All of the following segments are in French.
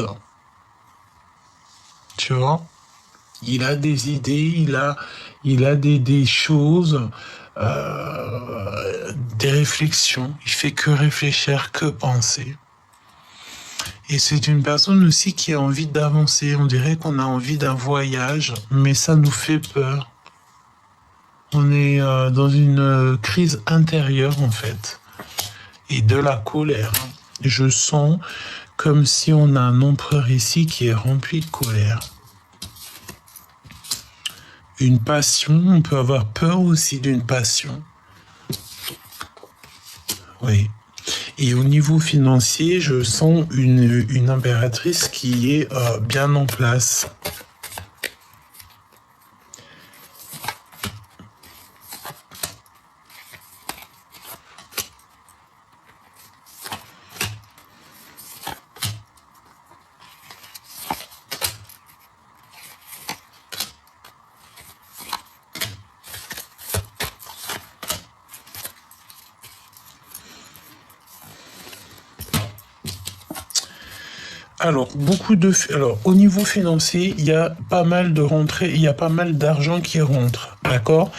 doute. Tu vois? Il a des idées, il a des choses, des réflexions. Il fait que réfléchir, que penser. Et c'est une personne aussi qui a envie d'avancer. On dirait qu'on a envie d'un voyage, mais ça nous fait peur. On est dans une crise intérieure en fait. Et de la colère. Je sens comme si on a un empereur ici qui est rempli de colère. Une passion, on peut avoir peur aussi d'une passion. Oui. Et au niveau financier, je sens une impératrice qui est bien en place. Alors, au niveau financier, il y a pas mal de rentrées, il y a pas mal d'argent qui rentre, d'accord?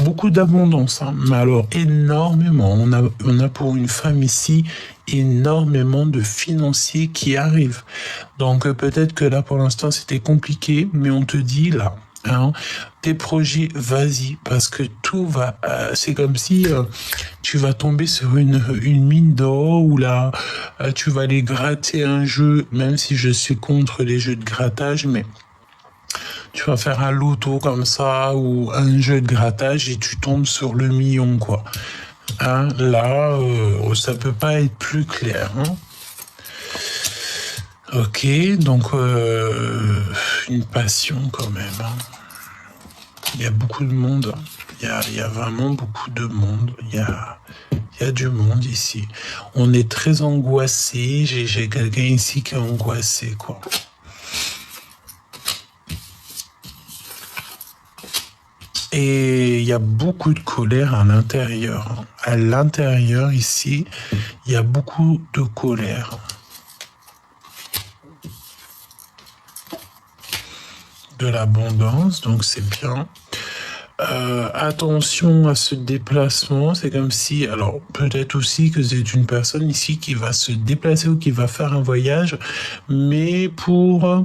Beaucoup d'abondance, hein, mais alors énormément. On a pour une femme ici énormément de financiers qui arrivent. Donc peut-être que là pour l'instant c'était compliqué, mais on te dit là. Hein, tes projets, vas-y, parce que tout va, c'est comme si tu vas tomber sur une mine d'or ou là, tu vas aller gratter un jeu, même si je suis contre les jeux de grattage, mais tu vas faire un loto comme ça ou un jeu de grattage et tu tombes sur le million, quoi. Hein, là, ça peut pas être plus clair. Hein. Ok, donc une passion quand même. Hein. Il y a beaucoup de monde. Il y a vraiment beaucoup de monde. Il y a du monde ici. On est très angoissé. J'ai quelqu'un ici qui est angoissé, quoi. Et il y a beaucoup de colère à l'intérieur. À l'intérieur, ici, il y a beaucoup de colère. De l'abondance, donc c'est bien. Attention à ce déplacement, c'est comme si, alors peut-être aussi que c'est une personne ici qui va se déplacer ou qui va faire un voyage, mais pour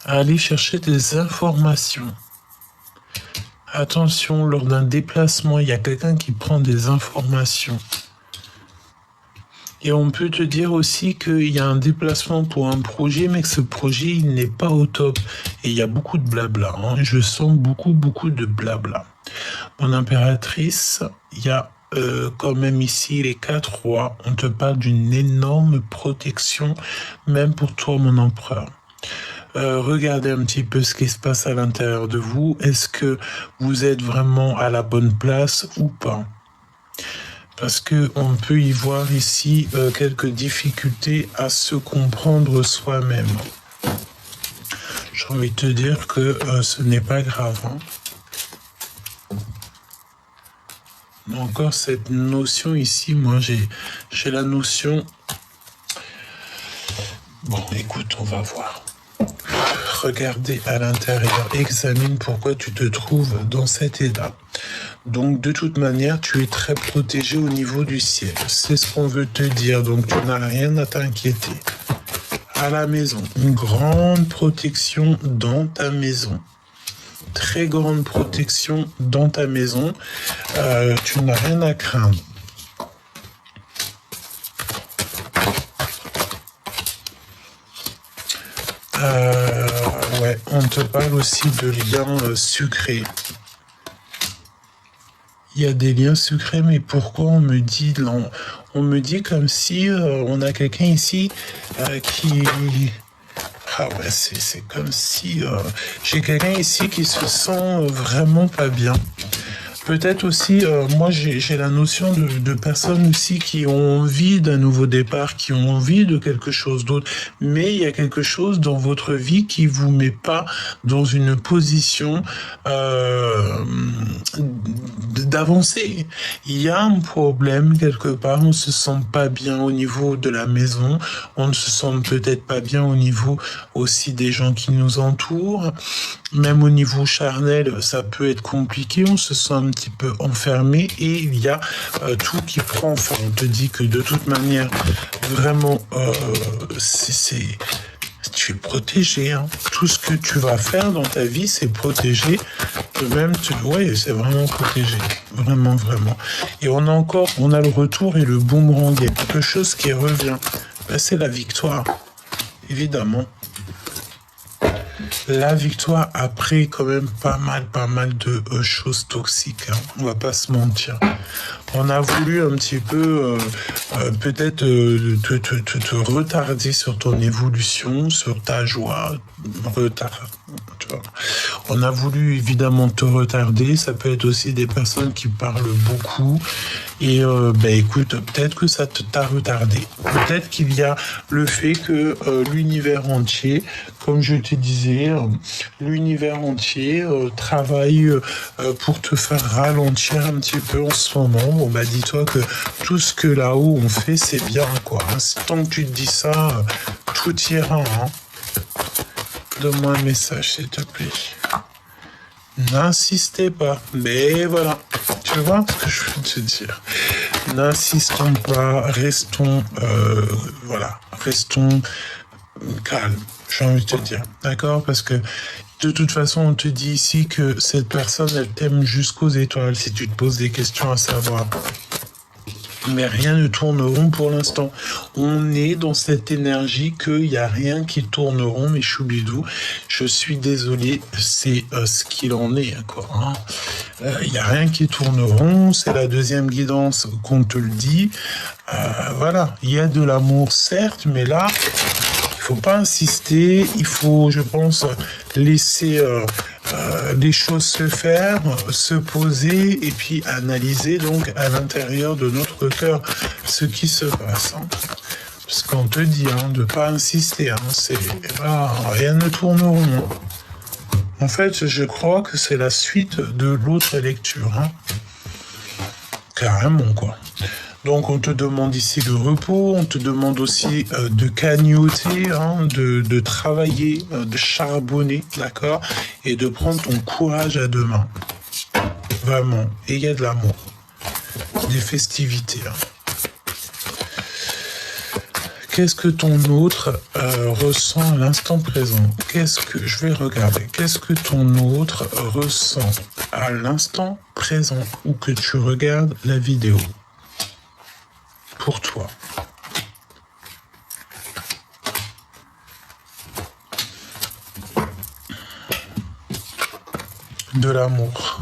aller chercher des informations. Attention, lors d'un déplacement, il y a quelqu'un qui prend des informations. Et on peut te dire aussi qu'il y a un déplacement pour un projet, mais que ce projet, il n'est pas au top. Et il y a beaucoup de blabla. Hein. Je sens beaucoup de blabla. Mon impératrice, il y a quand même ici les 4 rois. On te parle d'une énorme protection, même pour toi, mon empereur. Regardez un petit peu ce qui se passe à l'intérieur de vous. Est-ce que vous êtes vraiment à la bonne place ou pas ? Parce que on peut y voir ici quelques difficultés à se comprendre soi-même. J'ai envie de te dire que ce n'est pas grave. Hein. Encore cette notion ici, moi j'ai la notion... Bon, écoute, on va voir. Regardez à l'intérieur, examine pourquoi tu te trouves dans cet état. Donc, de toute manière, tu es très protégé au niveau du ciel. C'est ce qu'on veut te dire. Donc, tu n'as rien à t'inquiéter. À la maison, une grande protection dans ta maison. Très grande protection dans ta maison. Tu n'as rien à craindre. Ouais, on te parle aussi de liens sucrés. Il y a des liens secrets, mais pourquoi on me dit comme si on a quelqu'un ici qui... Ah ouais, c'est comme si j'ai quelqu'un ici qui se sent vraiment pas bien. Peut-être aussi, moi j'ai la notion de personnes aussi qui ont envie d'un nouveau départ, qui ont envie de quelque chose d'autre, mais il y a quelque chose dans votre vie qui vous met pas dans une position d'avancer. Il y a un problème quelque part, on se sent pas bien au niveau de la maison, on ne se sent peut-être pas bien au niveau aussi des gens qui nous entourent, même au niveau charnel, ça peut être compliqué, on se sent un petit peu enfermé et il y a tout qui prend. Enfin, on te dit que de toute manière, vraiment, tu es protégé. Hein. Tout ce que tu vas faire dans ta vie, c'est protégé. Même, ouais, c'est vraiment protégé. Vraiment, vraiment. Et on a le retour et le boomerang. Il y a quelque chose qui revient. Ben, c'est la victoire, évidemment. La victoire après quand même pas mal de choses toxiques, hein. On va pas se mentir. On a voulu un petit peu peut-être te retarder sur ton évolution, sur ta joie, retard. Tu vois. On a voulu évidemment te retarder. Ça peut être aussi des personnes qui parlent beaucoup. Et écoute, peut-être que ça t'a retardé. Peut-être qu'il y a le fait que l'univers entier, comme je te disais, l'univers entier travaille pour te faire ralentir un petit peu en ce moment. Bon, bah dis-toi que tout ce que là-haut on fait, c'est bien, quoi. Hein. Tant que tu te dis ça, tout ira. Hein. Donne-moi un message, s'il te plaît. N'insistez pas. Mais voilà. Tu vois ce que je veux te dire. N'insistons pas. Restons, restons calmes. J'ai envie de te dire. D'accord? Parce que de toute façon, on te dit ici que cette personne, elle t'aime jusqu'aux étoiles si tu te poses des questions à savoir. Mais rien ne tourne rond pour l'instant. On est dans cette énergie qu'il n'y a rien qui tourne rond, mais choubidou, je suis désolé, c'est ce qu'il en est, quoi. Hein. Il n'y a rien qui tourne rond, c'est la deuxième guidance qu'on te le dit. Voilà, il y a de l'amour, certes, mais là, il ne faut pas insister, il faut, je pense, laisser les choses se faire, se poser et puis analyser donc à l'intérieur de notre cœur ce qui se passe. Hein. Parce qu'on te dit de ne pas insister, rien ne tourne rond. En fait, je crois que c'est la suite de l'autre lecture. Hein. Carrément, quoi. Donc on te demande ici le repos, on te demande aussi de cagnoter, de travailler, de charbonner, d'accord, et de prendre ton courage à deux mains. Vraiment. Et il y a de l'amour. Des festivités. Hein. Qu'est-ce que ton autre ressent à l'instant présent? Je vais regarder. Qu'est-ce que ton autre ressent à l'instant présent ou que tu regardes la vidéo? Pour toi. De l'amour.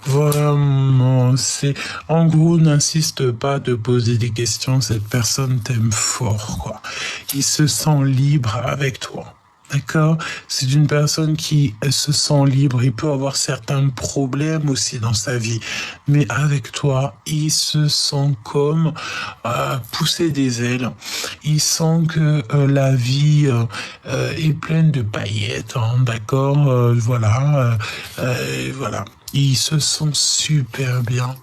Vraiment, c'est... En gros, n'insiste pas de poser des questions, cette personne t'aime fort, quoi. Il se sent libre avec toi. D'accord? C'est une personne qui se sent libre. Il peut avoir certains problèmes aussi dans sa vie. Mais avec toi, il se sent comme pousser des ailes. Il sent que la vie est pleine de paillettes. Hein, d'accord? Voilà. Il se sent super bien.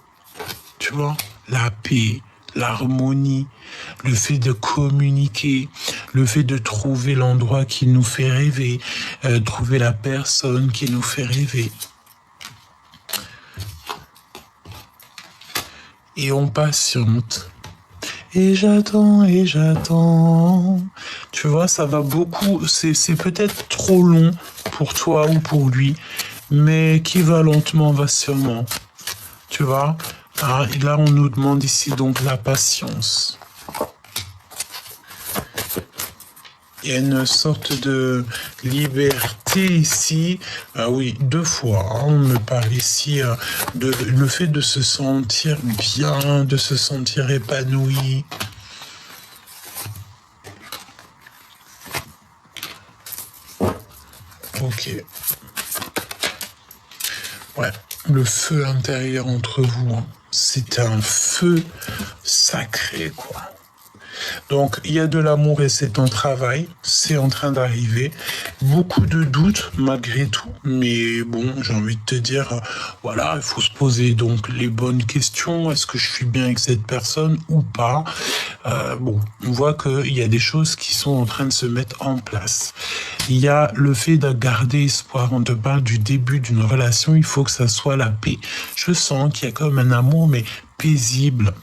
Tu vois? La paix. L'harmonie, le fait de communiquer, le fait de trouver l'endroit qui nous fait rêver, trouver la personne qui nous fait rêver. Et on patiente. Et j'attends, et j'attends. Tu vois, ça va beaucoup, c'est peut-être trop long pour toi ou pour lui, mais qui va lentement va sûrement. Tu vois? Et là, on nous demande ici donc la patience. Il y a une sorte de liberté ici. Ah oui, 2 fois. Hein, on me parle ici de le fait de se sentir bien, de se sentir épanoui. Ok. Ouais. le feu intérieur entre vous, hein. C'est un feu sacré, quoi. Donc, il y a de l'amour et c'est un travail, c'est en train d'arriver. Beaucoup de doutes malgré tout, mais bon, j'ai envie de te dire, voilà, il faut se poser donc les bonnes questions. Est-ce que je suis bien avec cette personne ou pas? Bon, on voit qu'il y a des choses qui sont en train de se mettre en place. Il y a le fait de garder espoir. On te parle du début d'une relation, il faut que ça soit la paix. Je sens qu'il y a comme un amour, mais paisible.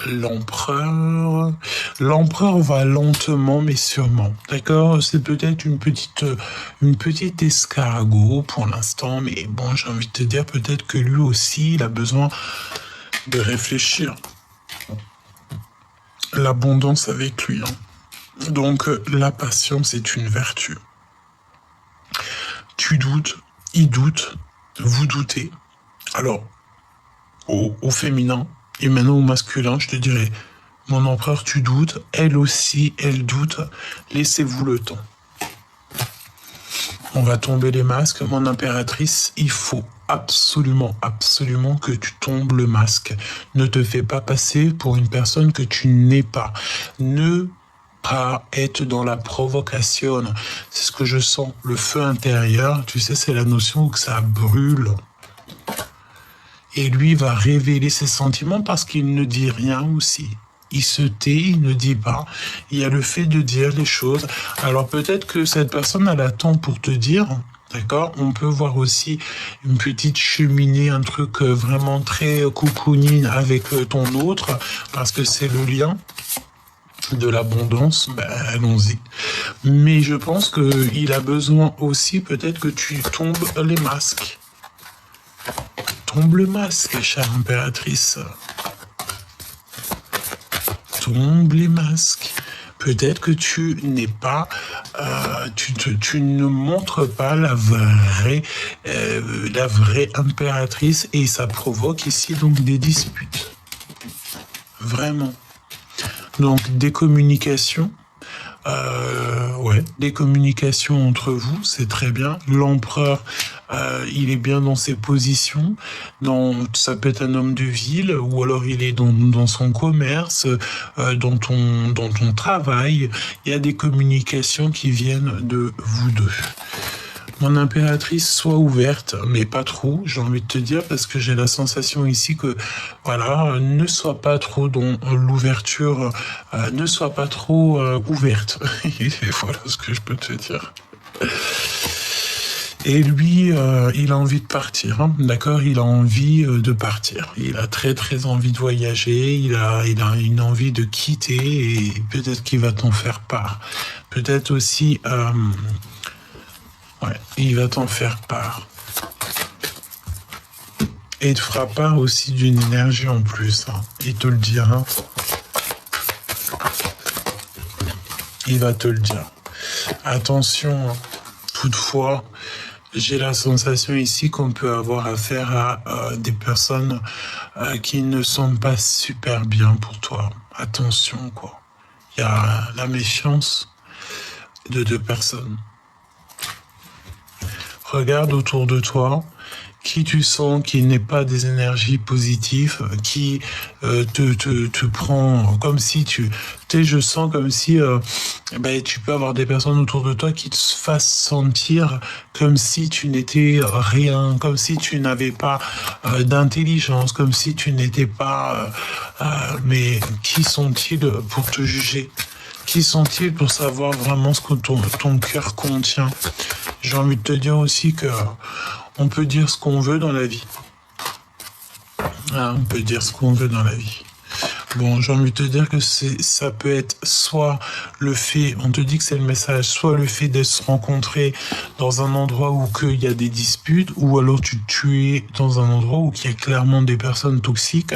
L'empereur va lentement mais sûrement, d'accord? C'est peut-être une petite escargot pour l'instant, mais bon, j'ai envie de te dire peut-être que lui aussi, il a besoin de réfléchir. L'abondance avec lui, hein. Donc, la patience est une vertu. Tu doutes, il doute, vous doutez. Alors, au féminin, et maintenant au masculin, je te dirais, mon empereur, tu doutes, elle aussi, elle doute, laissez-vous le temps. On va tomber les masques, mon impératrice, il faut absolument que tu tombes le masque. Ne te fais pas passer pour une personne que tu n'es pas. Ne pas être dans la provocation. C'est ce que je sens, le feu intérieur, tu sais, c'est la notion que ça brûle. Et lui va révéler ses sentiments parce qu'il ne dit rien aussi. Il se tait, il ne dit pas. Il y a le fait de dire les choses. Alors peut-être que cette personne, elle attend pour te dire, d'accord? On peut voir aussi une petite cheminée, un truc vraiment très cocooning avec ton autre, parce que c'est le lien de l'abondance, ben, allons-y. Mais je pense qu'il a besoin aussi peut-être que tu tombes les masques. Tombe le masque, chère impératrice. Tombe les masques. Peut-être que tu n'es pas, tu ne montres pas la vraie impératrice et ça provoque ici donc des disputes. Vraiment. Donc des communications. Des communications entre vous, c'est très bien. L'empereur, il est bien dans ses positions. Ça peut être un homme de ville, ou alors il est dans son commerce, dans ton travail. Il y a des communications qui viennent de vous deux. Mon impératrice, sois ouverte, mais pas trop, j'ai envie de te dire, parce que j'ai la sensation ici que, voilà, ne sois pas trop dans l'ouverture, ne sois pas trop ouverte. Et voilà ce que je peux te dire. Et lui, il a envie de partir, hein, d'accord? Il a envie de partir. Il a très très envie de voyager, il a une envie de quitter, et peut-être qu'il va t'en faire part. Peut-être aussi... il va t'en faire part. Et il te fera part aussi d'une énergie en plus. Hein. Il te le dira. Il va te le dire. Attention, hein. Toutefois, j'ai la sensation ici qu'on peut avoir affaire à des personnes qui ne sont pas super bien pour toi. Attention, quoi. Il y a la méfiance de deux personnes. Regarde autour de toi, qui tu sens qui n'est pas des énergies positives, qui te prend comme si tu sais, je sens comme si tu peux avoir des personnes autour de toi qui te fassent sentir comme si tu n'étais rien, comme si tu n'avais pas d'intelligence, comme si tu n'étais pas... mais qui sont-ils pour te juger? Qui sont-ils pour savoir vraiment ce que ton cœur contient? J'ai envie de te dire aussi que on peut dire ce qu'on veut dans la vie. On peut dire ce qu'on veut dans la vie. Bon, j'ai envie de te dire que ça peut être soit le fait, on te dit que c'est le message, soit le fait de se rencontrer dans un endroit où il y a des disputes, ou alors tu es dans un endroit où il y a clairement des personnes toxiques,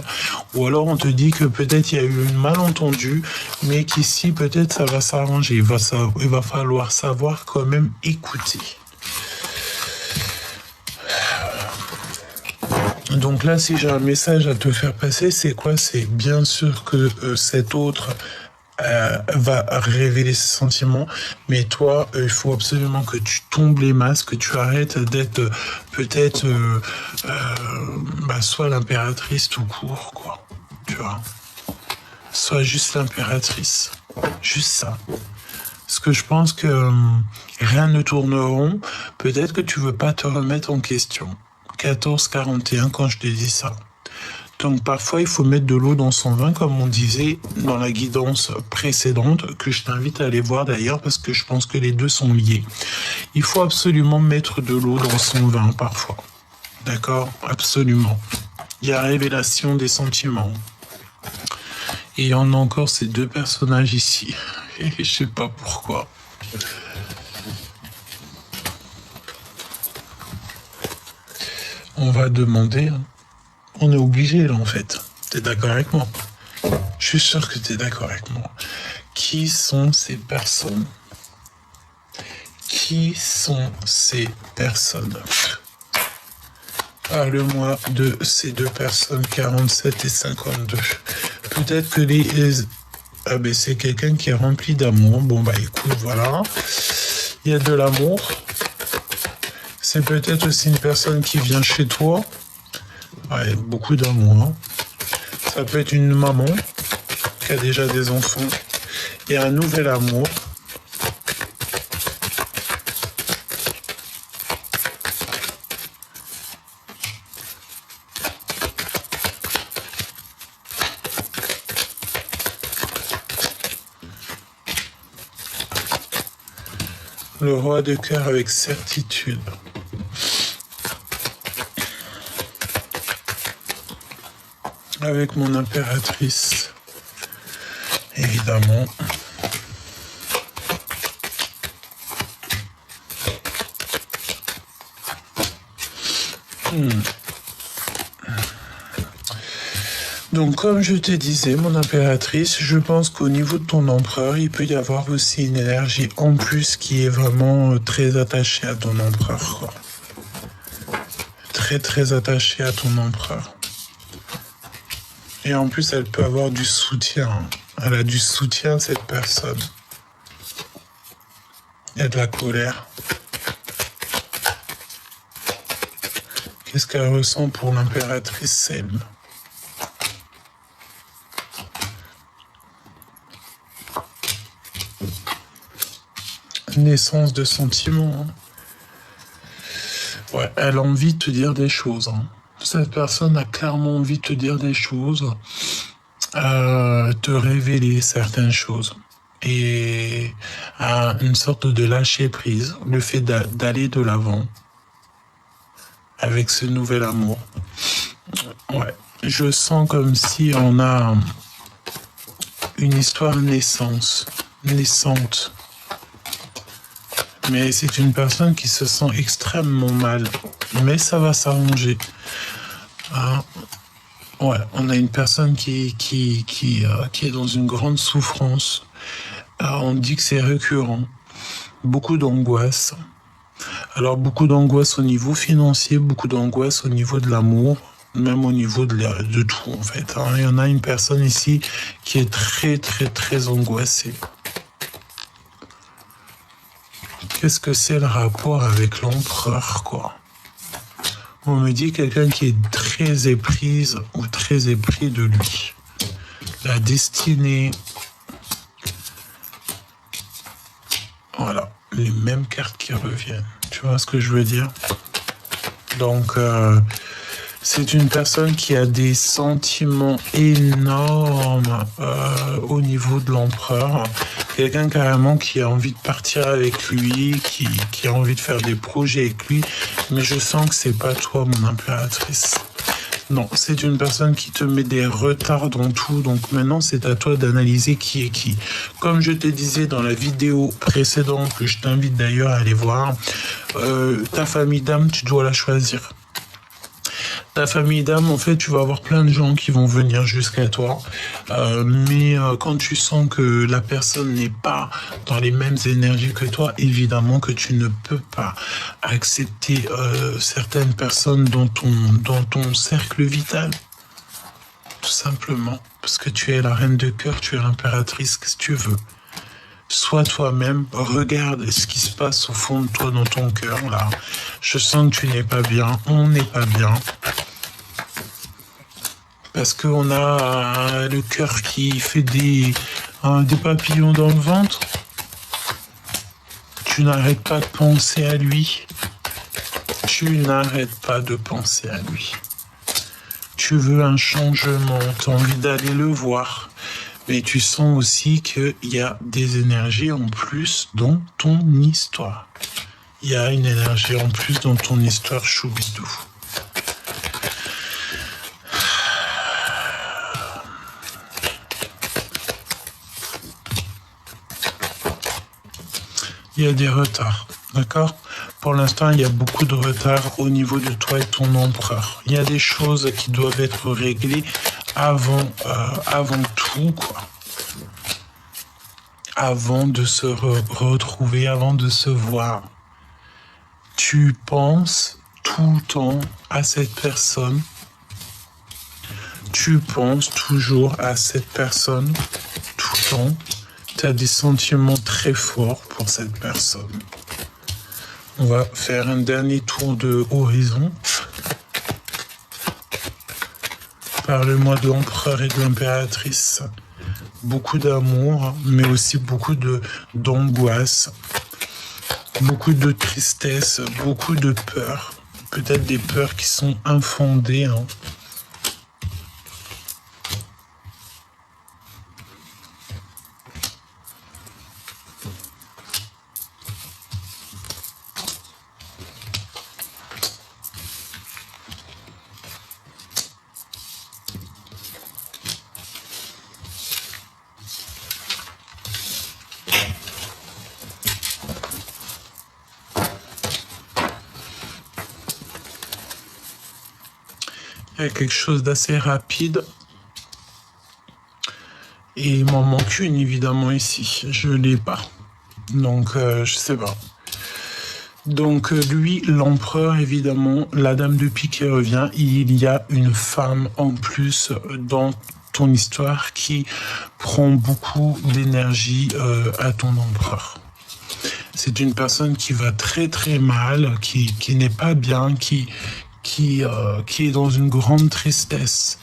ou alors on te dit que peut-être il y a eu un malentendu, mais qu'ici peut-être ça va s'arranger. Il va falloir savoir quand même écouter. Donc là, si j'ai un message à te faire passer, c'est quoi? C'est bien sûr que cet autre va révéler ses sentiments, mais toi, il faut absolument que tu tombes les masques, que tu arrêtes d'être peut-être soit l'impératrice tout court, quoi. Tu vois, soit juste l'impératrice, juste ça. Parce que je pense que rien ne tourne rond. Peut-être que tu veux pas te remettre en question. 14-41 quand je te dis ça. Donc parfois il faut mettre de l'eau dans son vin, comme on disait dans la guidance précédente, que je t'invite à aller voir d'ailleurs parce que je pense que les deux sont liés. Il faut absolument mettre de l'eau dans son vin parfois. D'accord? Absolument. Il y a révélation des sentiments. Et on a encore ces deux personnages ici. Et je sais pas pourquoi. On va demander... hein. On est obligé là en fait. T'es d'accord avec moi? Je suis sûr que t'es d'accord avec moi. Qui sont ces personnes? Qui sont ces personnes? Parle-moi de ces deux personnes, 47 et 52. Peut-être que ah ben c'est quelqu'un qui est rempli d'amour. Bon bah écoute, voilà. Il y a de l'amour. C'est peut-être aussi une personne qui vient chez toi. Ouais, beaucoup d'amour. Hein. Ça peut être une maman qui a déjà des enfants et un nouvel amour. Le roi de cœur avec certitude. Avec mon impératrice, évidemment. Donc, comme je te disais, mon impératrice, je pense qu'au niveau de ton empereur, il peut y avoir aussi une énergie en plus qui est vraiment très attachée à ton empereur, quoi. Très, très attachée à ton empereur. Et en plus, elle peut avoir du soutien. Elle a du soutien, cette personne. Il y a de la colère. Qu'est-ce qu'elle ressent pour l'impératrice Selm? Naissance de sentiments. Hein. Ouais, elle a envie de te dire des choses. Hein. Cette personne a clairement envie de te dire des choses, te révéler certaines choses. Et une sorte de lâcher prise, le fait d'aller de l'avant avec ce nouvel amour. Ouais, je sens comme si on a une histoire naissante. Mais c'est une personne qui se sent extrêmement mal. Mais ça va s'arranger. Ouais, on a une personne qui est dans une grande souffrance. On dit que c'est récurrent. Beaucoup d'angoisse. Alors, beaucoup d'angoisse au niveau financier, beaucoup d'angoisse au niveau de l'amour, même au niveau de tout, en fait. Hein. Il y en a une personne ici qui est très, très, très angoissée. Qu'est-ce que c'est le rapport avec l'empereur, quoi? On me dit quelqu'un qui est très éprise ou très épris de lui. La destinée. Voilà, les mêmes cartes qui reviennent. Tu vois ce que je veux dire? Donc, c'est une personne qui a des sentiments énormes au niveau de l'empereur. Quelqu'un carrément qui a envie de partir avec lui, qui a envie de faire des projets avec lui. Mais je sens que c'est pas toi, mon impératrice. Non, c'est une personne qui te met des retards dans tout. Donc maintenant, c'est à toi d'analyser qui est qui. Comme je te disais dans la vidéo précédente, que je t'invite d'ailleurs à aller voir, ta famille d'âme, tu dois la choisir. Ta famille d'âme, en fait, tu vas avoir plein de gens qui vont venir jusqu'à toi. Mais quand tu sens que la personne n'est pas dans les mêmes énergies que toi, évidemment que tu ne peux pas accepter certaines personnes dans ton cercle vital. tout simplement. Parce que tu es la reine de cœur, tu es l'impératrice, qu'est-ce que tu veux. Sois toi-même, regarde ce qui se passe au fond de toi, dans ton cœur, là. Je sens que tu n'es pas bien, on n'est pas bien. Parce qu'on a le cœur qui fait des papillons dans le ventre. Tu n'arrêtes pas de penser à lui. Tu n'arrêtes pas de penser à lui. Tu veux un changement, tu as envie d'aller le voir. Mais tu sens aussi qu'il y a des énergies en plus dans ton histoire. Il y a une énergie en plus dans ton histoire, Choubidou. Il y a des retards, d'accord? Pour l'instant, il y a beaucoup de retards au niveau de toi et ton empereur. Il y a des choses qui doivent être réglées avant tout, quoi. Avant de se retrouver, avant de se voir. Tu penses tout le temps à cette personne. Tu penses toujours à cette personne, tout le temps. Tu as des sentiments très forts pour cette personne. On va faire un dernier tour de horizon. Parle-moi de l'empereur et de l'impératrice. Beaucoup d'amour, mais aussi beaucoup d'angoisse, beaucoup de tristesse, beaucoup de peur. Peut-être des peurs qui sont infondées, hein. Il y a quelque chose d'assez rapide. Et il m'en manque une, évidemment, ici. Je ne l'ai pas. Donc, je sais pas. Donc, lui, l'empereur, évidemment, la dame de pique qui revient. Il y a une femme en plus dans ton histoire qui prend beaucoup d'énergie à ton empereur. C'est une personne qui va très très mal, qui n'est pas bien, qui est dans une grande tristesse.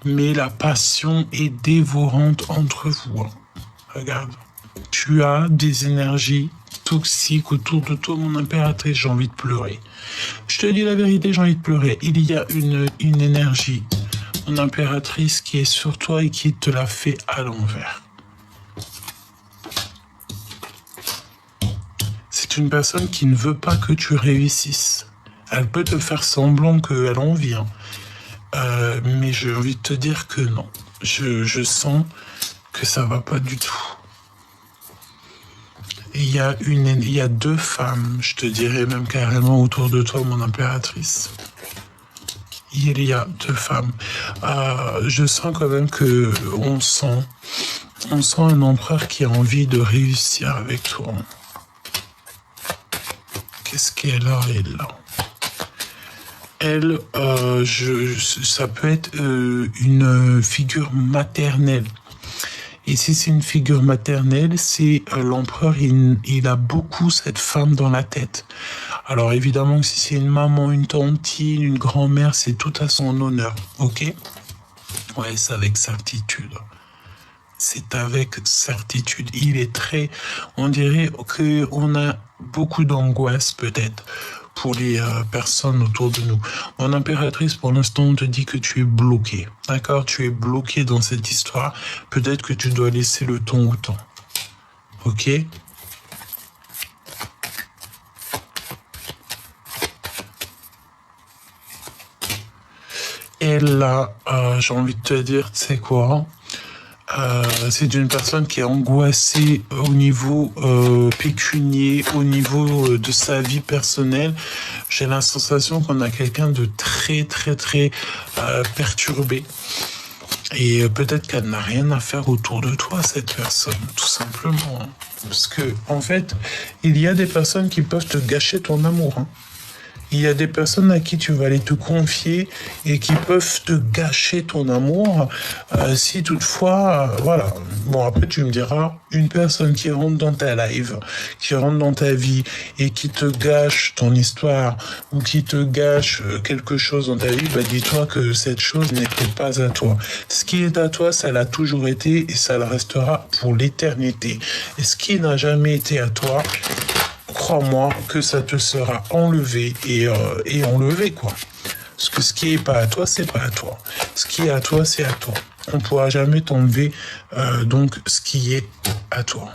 Mais la passion est dévorante entre vous. Regarde, tu as des énergies toxiques autour de toi, mon impératrice, j'ai envie de pleurer. Je te dis la vérité, j'ai envie de pleurer. Il y a une énergie, mon impératrice, qui est sur toi et qui te la fait à l'envers. C'est une personne qui ne veut pas que tu réussisses. Elle peut te faire semblant qu'elle en vient. Mais j'ai envie de te dire que non. Je sens que ça va pas du tout. Il y a deux femmes, je te dirais même carrément autour de toi, mon impératrice. Il y a deux femmes. Je sens quand même que on sent un empereur qui a envie de réussir avec toi. Qu'est-ce qu'elle a, elle là? Elle, ça peut être une figure maternelle. Et si c'est une figure maternelle, c'est l'empereur, il a beaucoup cette femme dans la tête. Alors évidemment, si c'est une maman, une tantine, une grand-mère, c'est tout à son honneur, ok? Ouais, c'est avec certitude. C'est avec certitude. Il est très... On dirait qu'on a beaucoup d'angoisse peut-être pour les personnes autour de nous. Mon impératrice, pour l'instant, on te dit que tu es bloqué. D'accord? Tu es bloqué dans cette histoire. Peut-être que tu dois laisser le temps au temps. Ok? Et là, j'ai envie de te dire, tu sais quoi? C'est une personne qui est angoissée au niveau pécunier, au niveau de sa vie personnelle. J'ai la sensation qu'on a quelqu'un de très très très perturbé. Et peut-être qu'elle n'a rien à faire autour de toi, cette personne, tout simplement. Parce que, en fait, il y a des personnes qui peuvent te gâcher ton amour. Hein. Il y a des personnes à qui tu vas aller te confier et qui peuvent te gâcher ton amour si toutefois, voilà. Bon, après, tu me diras, une personne qui rentre dans ta live, qui rentre dans ta vie et qui te gâche ton histoire ou qui te gâche quelque chose dans ta vie, bah dis-toi que cette chose n'était pas à toi. Ce qui est à toi, ça l'a toujours été et ça le restera pour l'éternité. Et ce qui n'a jamais été à toi, crois-moi que ça te sera enlevé et enlevé, quoi. Parce que ce qui est pas à toi, c'est pas à toi. Ce qui est à toi, c'est à toi. On pourra jamais t'enlever donc ce qui est à toi.